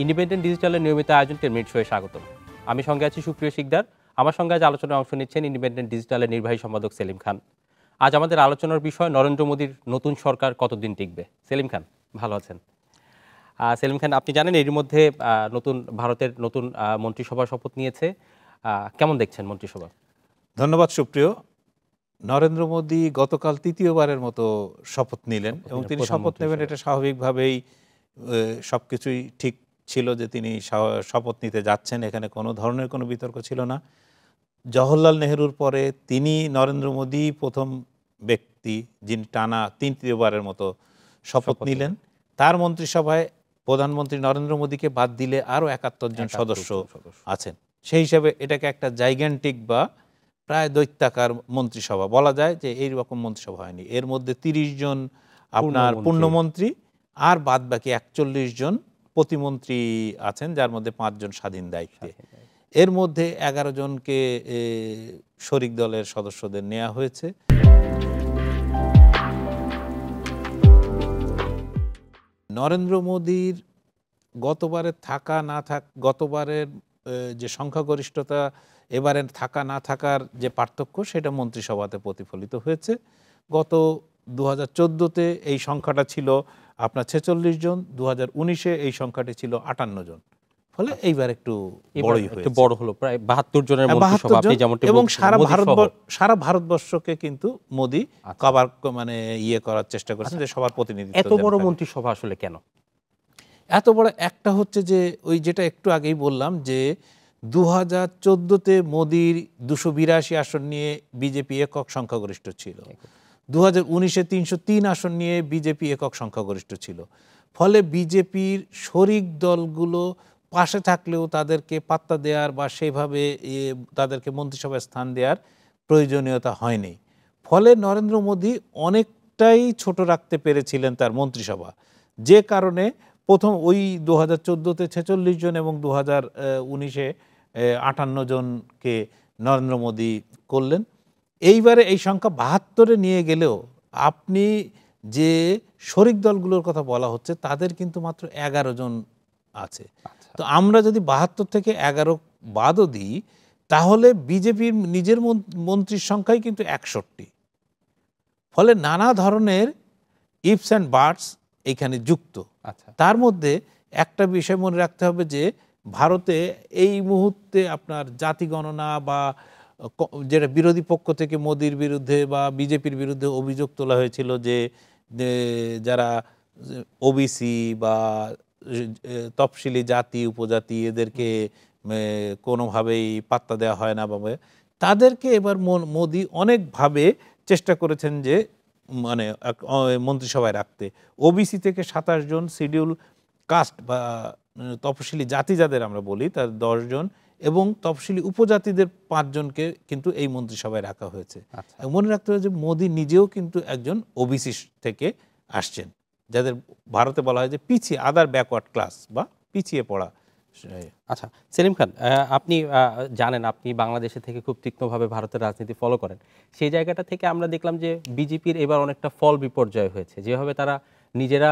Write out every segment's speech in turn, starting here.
Independent ডিজিটালের নিয়মিত আয়োজন 10 minute শোয়ে স্বাগতম। আমি সঙ্গে আছি সুপ্রিয় শিকদার। আমার সঙ্গে আজ আলোচনায় অংশ নিচ্ছেন ইন্ডিপেন্ডেন্ট ডিজিটালের নির্বাহী সম্পাদক সেলিম খান। আজ আমাদের আলোচনার বিষয় নরেন্দ্র মোদীর নতুন সরকার কতদিন টিকবে। সেলিম খান, ভালো আছেন? সেলিম খান, আপনি জানেন এর মধ্যে ভারতের নতুন মন্ত্রিসভা শপথ নিয়েছে। কেমন দেখছেন মন্ত্রিসভা? ধন্যবাদ সুপ্রিয়। নরেন্দ্র মোদী গতকাল তৃতীয়বারের মতো শপথ নিলেন এবং তিনি শপথ নেবেন, এটা স্বাভাবিকভাবেই সবকিছুই ঠিক ছিল যে তিনি শপথ নিতে যাচ্ছেন। এখানে কোনো ধরনের কোনো বিতর্ক ছিল না। জওহরলাল নেহরুর পরে তিনি নরেন্দ্র মোদী প্রথম ব্যক্তি যিনি টানা তৃতীয়বারের মতো শপথ নিলেন। তার মন্ত্রিসভায় প্রধানমন্ত্রী নরেন্দ্র মোদীকে বাদ দিলে আরও 71 জন সদস্য আছেন। সেই হিসাবে এটাকে একটা জাইগ্যান্টিক বা প্রায় দৈত্যাকার মন্ত্রিসভা বলা যায়, যে এই রকম মন্ত্রিসভা হয়নি। এর মধ্যে 30 জন আপনার পূর্ণমন্ত্রী আর বাদ বাকি 41 জন প্রতিমন্ত্রী আছেন, যার মধ্যে 5 জন স্বাধীন দায়িত্বে। এর মধ্যে 11 জনকে শরিক দলের সদস্যদের নেওয়া হয়েছে। নরেন্দ্র মোদীর গতবারের যে সংখ্যাগরিষ্ঠতা, এবারে থাকা না থাকার যে পার্থক্য, সেটা মন্ত্রিসভাতে প্রতিফলিত হয়েছে। গত 2014-তে এই সংখ্যাটা ছিল আপনার 46 জন, 2019-এ এই সংখ্যাটি ছিল 58 জন। ফলে এইবার একটু বড় হলো, প্রায় 72 জনের মন্ত্রিসভা, আপনি যেমনটা এবং সারা ভারতবর্ষকে কিন্তু মোদী কভার করার চেষ্টা করেছেন, যে সবার প্রতিনিধিত্ব। এত বড় মন্ত্রিসভা আসলে কেন এত বড়? একটা হচ্ছে যে ওই যেটা একটু আগেই বললাম, যে 2014-তে মোদীর 282 আসন নিয়ে বিজেপি একক সংখ্যাগরিষ্ঠ ছিল। 2019-এ 303 আসন নিয়ে বিজেপি একক সংখ্যাগরিষ্ঠ ছিল। ফলে বিজেপির শরিক দলগুলো পাশে থাকলেও তাদেরকে পাত্তা দেওয়ার বা সেইভাবে তাদেরকে মন্ত্রিসভায় স্থান দেওয়ার প্রয়োজনীয়তা হয়নি। ফলে নরেন্দ্র মোদী অনেকটাই ছোট রাখতে পেরেছিলেন তার মন্ত্রিসভা, যে কারণে প্রথম ওই 2014-তে 46 জন এবং 2019-এ 58 জনকে নরেন্দ্র মোদী করলেন। এইবারে এই সংখ্যা 72-এ নিয়ে গেলেও আপনি যে শরিক দলগুলোর কথা বলা হচ্ছে, তাদের কিন্তু মাত্র 11 জন আছে। তো আমরা যদি 72 থেকে 11 বাদও দিই, তাহলে বিজেপির নিজের মন্ত্রীর সংখ্যাই কিন্তু 61। ফলে নানা ধরনের ইফস অ্যান্ড বাটস এখানে যুক্ত। তার মধ্যে একটা বিষয় মনে রাখতে হবে, যে ভারতে এই মুহূর্তে আপনার জাতি গণনা বা যেটা বিরোধী পক্ষ থেকে মোদির বিরুদ্ধে বা বিজেপির বিরুদ্ধে অভিযোগ তোলা হয়েছিল, যে যারা ওবিসি বা তফসিলি জাতি উপজাতি, এদেরকে কোনোভাবেই পাত্তা দেওয়া হয় না, বা তাদেরকে এবার মোদি অনেকভাবে চেষ্টা করেছেন যে মন্ত্রিসভায় রাখতে। ওবিসি থেকে 27 জন, শিডিউল কাস্ট বা তফসিলি জাতি যাদের আমরা বলি তার 10 জন, এবং তফসিলি উপজাতিদের 5 জনকে কিন্তু এই মন্ত্রিসভায় রাখা হয়েছে। মনে রাখতে হবে যে মোদি নিজেও কিন্তু একজন ওবিসি থেকে আসছেন, যাদের ভারতে বলা হয় যে পিছিয়ে, আদার ব্যাকওয়ার্ড ক্লাস বা পিছিয়ে পড়া। আচ্ছা সেলিম খান, আপনি জানেন, আপনি বাংলাদেশে থেকে খুব তীক্ষ্ণভাবে ভারতের রাজনীতি ফলো করেন। সেই জায়গাটা থেকে আমরা দেখলাম যে বিজেপির এবার অনেকটা ফল বিপর্যয় হয়েছে। যেভাবে তারা নিজেরা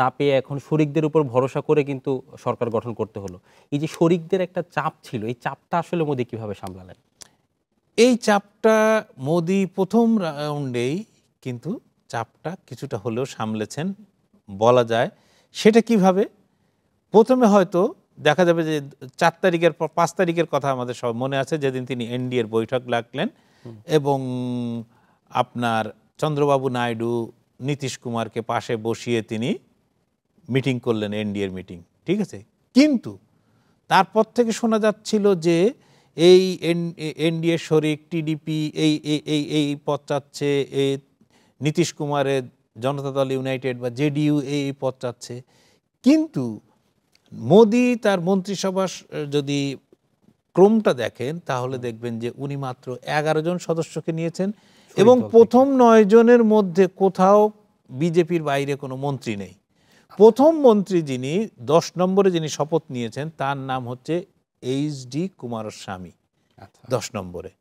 না পেয়ে এখন শরিকদের উপর ভরসা করে কিন্তু সরকার গঠন করতে হলো। এই যে শরিকদের একটা চাপ ছিল, এই চাপটা আসলে মোদি কিভাবে সামলালেন? এই চাপটা মোদি প্রথম রাউন্ডেই কিন্তু চাপটা কিছুটা হলেও সামলেছেন বলা যায়। সেটা কিভাবে? প্রথমে হয়তো দেখা যাবে যে 4 তারিখের পর 5 তারিখের কথা আমাদের সব মনে আছে, যেদিন তিনি এনডিএর বৈঠক ডাকলেন এবং আপনার চন্দ্রবাবু নাইডু নীতিশ কুমারকে পাশে বসিয়ে তিনি মিটিং করলেন, এনডিএর মিটিং, ঠিক আছে। কিন্তু তারপর থেকে শোনা যাচ্ছিল যে এই এনডিএ শরিক টিডিপি এই পথ চাচ্ছে, এই নীতিশ কুমারের জনতা দল ইউনাইটেড বা জেডিইউ এই পথ চাচ্ছে। কিন্তু মোদি তার মন্ত্রিসভা যদি ক্রমটা দেখেন, তাহলে দেখবেন যে উনি মাত্র 11 জন সদস্যকে নিয়েছেন, এবং প্রথম 9 জনের মধ্যে কোথাও বিজেপির বাইরে কোনো মন্ত্রী নেই। প্রথম মন্ত্রী যিনি 10 নম্বরে যিনি শপথ নিয়েছেন, তার নাম হচ্ছে এইচডি কুমারস্বামী 10 নম্বরে।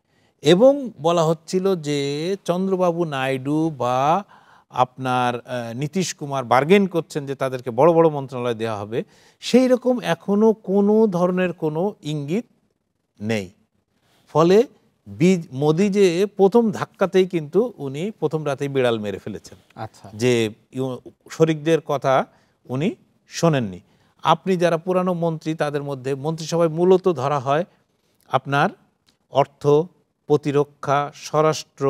এবং বলা হচ্ছিল যে চন্দ্রবাবু নাইডু বা আপনার নীতিশ কুমার বার্গেন করছেন যে তাদেরকে বড় বড় মন্ত্রণালয় দেওয়া হবে, সেই রকম এখনো কোনো ধরনের কোনো ইঙ্গিত নেই। ফলে মোদি যে প্রথম ধাক্কাতেই কিন্তু উনি প্রথম রাতেই বিড়াল মেরে ফেলেছেন, আচ্ছা, যে শরিকদের কথা উনি শোনেননি। আপনি যারা পুরানো মন্ত্রী, তাদের মধ্যে মন্ত্রিসভায় মূলত ধরা হয় আপনার অর্থ, প্রতিরক্ষা, স্বরাষ্ট্র,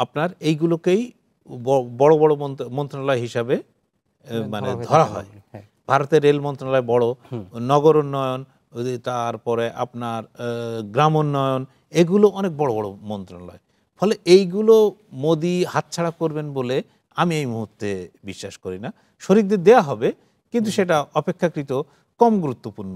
আপনার এইগুলোকেই বড় বড় মন্ত্রণালয় হিসাবে মানে ধরা হয়। হ্যাঁ, ভারতের রেল মন্ত্রণালয় বড়, নগর উন্নয়ন, তারপরে আপনার গ্রাম উন্নয়ন, এগুলো অনেক বড় বড় মন্ত্রণালয়। ফলে এইগুলো মোদি হাতছাড়া করবেন বলে আমি এই মুহূর্তে বিশ্বাস করি না। শরিকদের দেয়া হবে, কিন্তু সেটা অপেক্ষাকৃত কম গুরুত্বপূর্ণ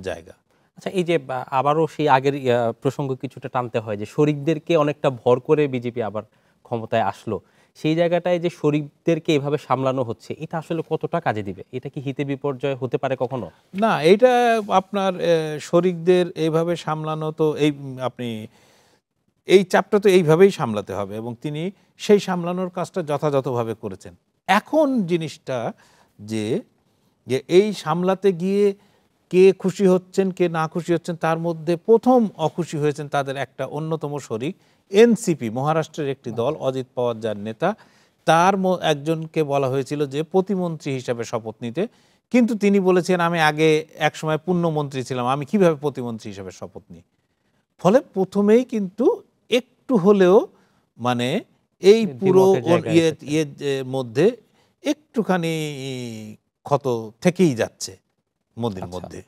জায়গা। আচ্ছা, এই যে আবারও সেই আগের প্রসঙ্গ কিছুটা টানতে হয় যে শরিকদেরকে অনেকটা ভর করে বিজেপি আবার ক্ষমতায় আসলো, সেই জায়গাটায় যে শরিকদেরকে এভাবে সামলানো হচ্ছে, এটা আসলে কতটা কাজে দিবে? এটা কি হিতে বিপর্যয় হতে পারে কখনো? না, এইটা আপনার শরিকদের এইভাবে সামলানো তো আপনি এই চাপটা তো এইভাবেই সামলাতে হবে, এবং তিনি সেই সামলানোর কাজটা যথাযথভাবে করেছেন। এখন জিনিসটা যে যে এই সামলাতে গিয়ে কে খুশি হচ্ছেন কে না খুশি হচ্ছেন, তার মধ্যে প্রথম অখুশি হয়েছেন তাদের একটা অন্যতম শরিক এনসিপি, মহারাষ্ট্রের একটি দল, অজিত পাওয়ার যার নেতা, তার একজনকে বলা হয়েছিল যে প্রতিমন্ত্রী হিসাবে শপথ নিতে, কিন্তু তিনি বলেছেন আমি আগে একসময় পূর্ণমন্ত্রী ছিলাম, আমি কিভাবে প্রতিমন্ত্রী হিসাবে শপথ নিই। ফলে প্রথমেই কিন্তু একটু হলেও মানে এই পুরো দ্বিমতের জায়গা এসেছে। ইয়ের মধ্যে একটুখানি ক্ষত থেকেই যাচ্ছে মোদির আচ্ছা। মধ্যে।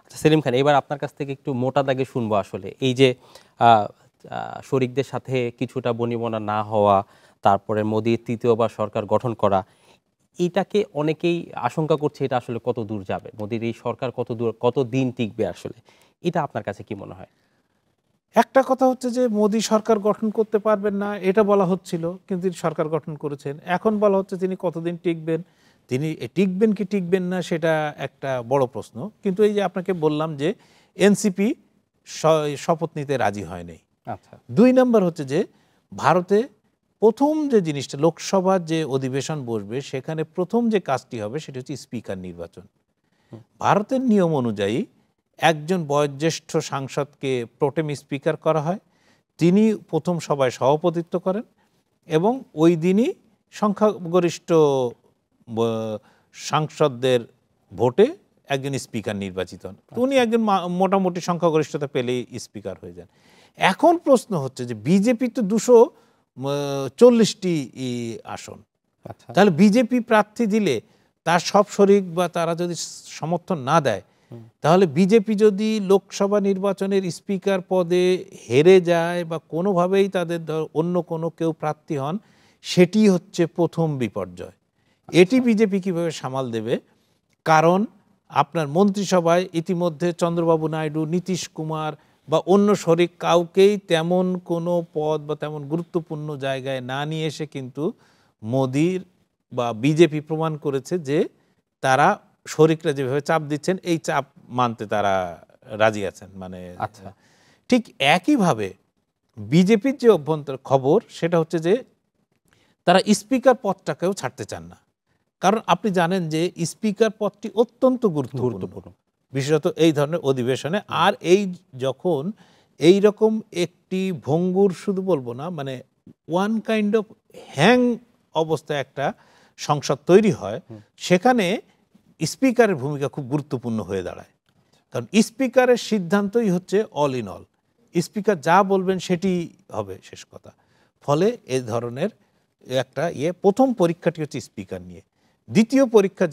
আচ্ছা সেলিম খান, এবার আপনার কাছ থেকে একটু মোটা দাগে শুনবো আসলে এই যে আহ, শরিকদের সাথে কিছুটা বনিবনা না হওয়া, তারপরে মোদির তৃতীয়বার সরকার গঠন করা, এটাকে অনেকেই আশঙ্কা করছে এটা আসলে কত দূর যাবে, মোদির এই সরকার কত দিন টিকবে আসলে, এটা আপনার কাছে কি মনে হয়? একটা কথা হচ্ছে যে মোদি সরকার গঠন করতে পারবেন না এটা বলা হচ্ছিল, কিন্তু তিনি সরকার গঠন করেছেন। এখন বলা হচ্ছে তিনি কতদিন টিকবেন, তিনি টিকবেন কি টিকবেন না সেটা একটা বড় প্রশ্ন। কিন্তু এই যে আপনাকে বললাম যে এনসিপি শপথ নিতে রাজি হয়নি। আচ্ছা, 2 নম্বর হচ্ছে যে ভারতে প্রথম যে জিনিসটা, লোকসভার যে অধিবেশন বসবে সেখানে প্রথম যে কাজটি হবে সেটা হচ্ছে স্পিকার নির্বাচন। ভারতের নিয়ম অনুযায়ী একজন বয়োজ্যেষ্ঠ সাংসদকে প্রোটেম স্পিকার করা হয়, তিনি প্রথম সভায় সভাপতিত্ব করেন, এবং ওই দিনই সংখ্যাগরিষ্ঠ সাংসদদের ভোটে একজন স্পিকার নির্বাচিত হন। তো উনি একজন মোটামুটি সংখ্যাগরিষ্ঠতা পেলেই স্পিকার হয়ে যান। এখন প্রশ্ন হচ্ছে যে বিজেপি তো 240টি আসন, আচ্ছা, তাহলে বিজেপি প্রার্থী দিলে তার সব শরিক বা তারা যদি সমর্থন না দেয়, তাহলে বিজেপি যদি লোকসভা নির্বাচনের স্পিকার পদে হেরে যায় বা কোনোভাবেই তাদের অন্য কোনো কেউ প্রার্থী হন, সেটি হচ্ছে প্রথম বিপর্যয়। এটি বিজেপি কিভাবে সামাল দেবে? কারণ আপনার মন্ত্রিসভায় ইতিমধ্যে চন্দ্রবাবু নাইডু, নীতিশ কুমার বা অন্য শরিক কাউকেই তেমন কোনো পদ বা তেমন গুরুত্বপূর্ণ জায়গায় না নিয়ে এসে কিন্তু মোদির বা বিজেপি প্রমাণ করেছে যে তারা শরিকরা যেভাবে চাপ দিচ্ছেন এই চাপ মানতে তারা রাজি আছেন। মানে আচ্ছা, ঠিক একইভাবে বিজেপির যে অভ্যন্তর খবর সেটা হচ্ছে যে তারা স্পিকার পদটাকেও ছাড়তে চান না। কারণ আপনি জানেন যে স্পিকার পদটি অত্যন্ত গুরুত্বপূর্ণ, বিশেষত এই ধরনের অধিবেশনে। আর এই যখন এই রকম একটি ভঙ্গুর, শুধু বলবো না, মানে ওয়ান কাইন্ড অফ হ্যাং অবস্থায় একটা সংসদ তৈরি হয়, সেখানে স্পিকারের ভূমিকা খুব গুরুত্বপূর্ণ হয়ে দাঁড়ায়। কারণ স্পিকারের সিদ্ধান্তই হচ্ছে অল ইন অল, স্পিকার যা বলবেন সেটি হবে শেষ কথা। ফলে এই ধরনের একটা প্রথম পরীক্ষাটি হচ্ছে স্পিকার নিয়ে। দ্বিতীয় পরীক্ষা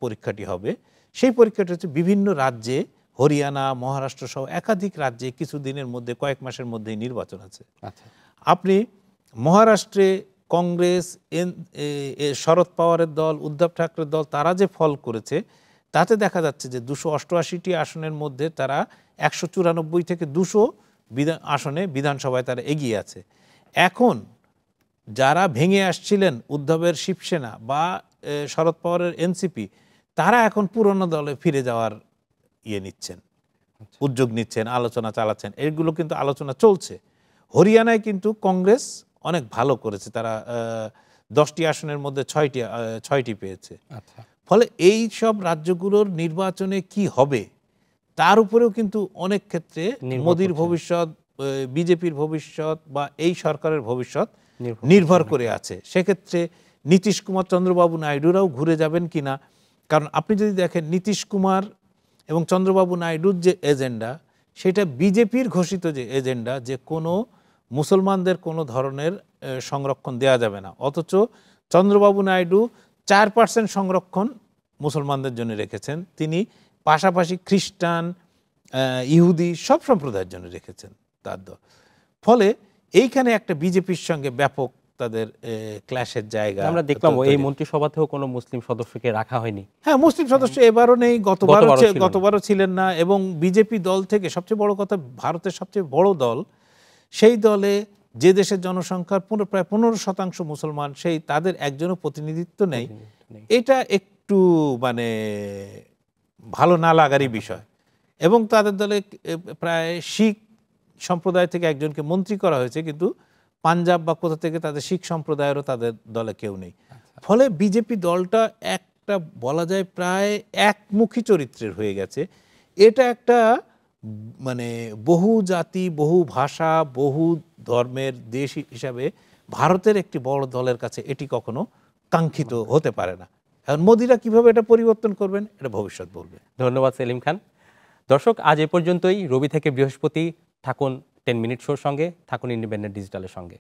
পরীক্ষাটি হবে, সেই পরীক্ষাটি হচ্ছে বিভিন্ন রাজ্যে, হরিয়ানা, মহারাষ্ট্র সহ একাধিক রাজ্যে কিছুদিনের মধ্যে, কয়েক মাসের মধ্যেই নির্বাচন আছে। আচ্ছা, আপনি মহারাষ্ট্রে কংগ্রেস, শরদ পাওয়ারের দল, উদ্ধব ঠাকরের দল, তারা যে ফল করেছে তাতে দেখা যাচ্ছে যে 288টি আসনের মধ্যে তারা 194 থেকে 200 আসনে বিধানসভায় তারা এগিয়ে আছে। এখন যারা ভেঙে আসছিলেন উদ্ধবের শিবসেনা বা শরদ পাওয়ারের এনসিপি, তারা এখন পুরনো দলে ফিরে যাওয়ার নিচ্ছেন, উদ্যোগ নিচ্ছেন, আলোচনা চালাচ্ছেন। এগুলো কিন্তু আলোচনা চলছে। হরিয়ানায় কিন্তু কংগ্রেস অনেক ভালো করেছে, তারা 10টি আসনের মধ্যে 6টি পেয়েছে। আচ্ছা, ফলে এই সব রাজ্যগুলোর নির্বাচনে কি হবে তার উপরেও কিন্তু অনেক ক্ষেত্রে নির্ভর মোদির করছে। ভবিষ্যৎ, বিজেপির ভবিষ্যৎ বা এই সরকারের ভবিষ্যৎ নির্ভর নির্ভর করে আছে। সেক্ষেত্রে নীতিশ কুমার, চন্দ্রবাবু নাইডুরাও ঘুরে যাবেন কিনা, কারণ আপনি যদি দেখেন নীতিশ কুমার এবং চন্দ্রবাবু নাইডুর যে এজেন্ডা, সেটা বিজেপির ঘোষিত যে এজেন্ডা, যে কোনো মুসলমানদের কোনো ধরনের সংরক্ষণ দেয়া যাবে না, অথচ চন্দ্রবাবু নাইডু 4% সংরক্ষণ মুসলমানদের জন্য রেখেছেন। তিনি পাশাপাশি খ্রিস্টান, ইহুদি সব সম্প্রদায়ের জন্য রেখেছেন তার দল। ফলে এইখানে একটা বিজেপির সঙ্গে ব্যাপক তাদের ক্ল্যাশের জায়গা আমরা দেখলাম এই তৈরি। মন্ত্রিসভাতেও কোনো মুসলিম সদস্যকে রাখা হয়নি। হ্যাঁ, মুসলিম সদস্য এবারও নেই, গতবারও ছিলেন না। এবং বিজেপি দল থেকে সবচেয়ে বড় কথা, ভারতের সবচেয়ে বড় দল, সেই দলে যে দেশের জনসংখ্যার প্রায় 15% মুসলমান, সেই তাদের একজনও প্রতিনিধিত্ব নেই। এটা একটু মানে ভালো না লাগারই বিষয়। এবং তাদের দলে প্রায় শিখ সম্প্রদায় থেকে একজনকে মন্ত্রী করা হয়েছে, কিন্তু পাঞ্জাব বা কোথা থেকে তাদের শিখ সম্প্রদায়েরও তাদের দলে কেউ নেই। ফলে বিজেপি দলটা একটা বলা যায় প্রায় একমুখী চরিত্রের হয়ে গেছে। এটা একটা মানে বহু জাতি, বহু ভাষা, বহু ধর্মের দেশ হিসাবে ভারতের একটি বড় দলের কাছে এটি কখনো কাঙ্ক্ষিত হতে পারে না। এখন মোদিরা কিভাবে এটা পরিবর্তন করবেন, এটা ভবিষ্যৎ বলবে। ধন্যবাদ সেলিম খান। দর্শক, আজ এ পর্যন্তই। রবি থেকে বৃহস্পতি থাকুন 10 মিনিট শোর সঙ্গে, থাকুন ইন্ডিপেন্ডেন্ট ডিজিটালের সঙ্গে।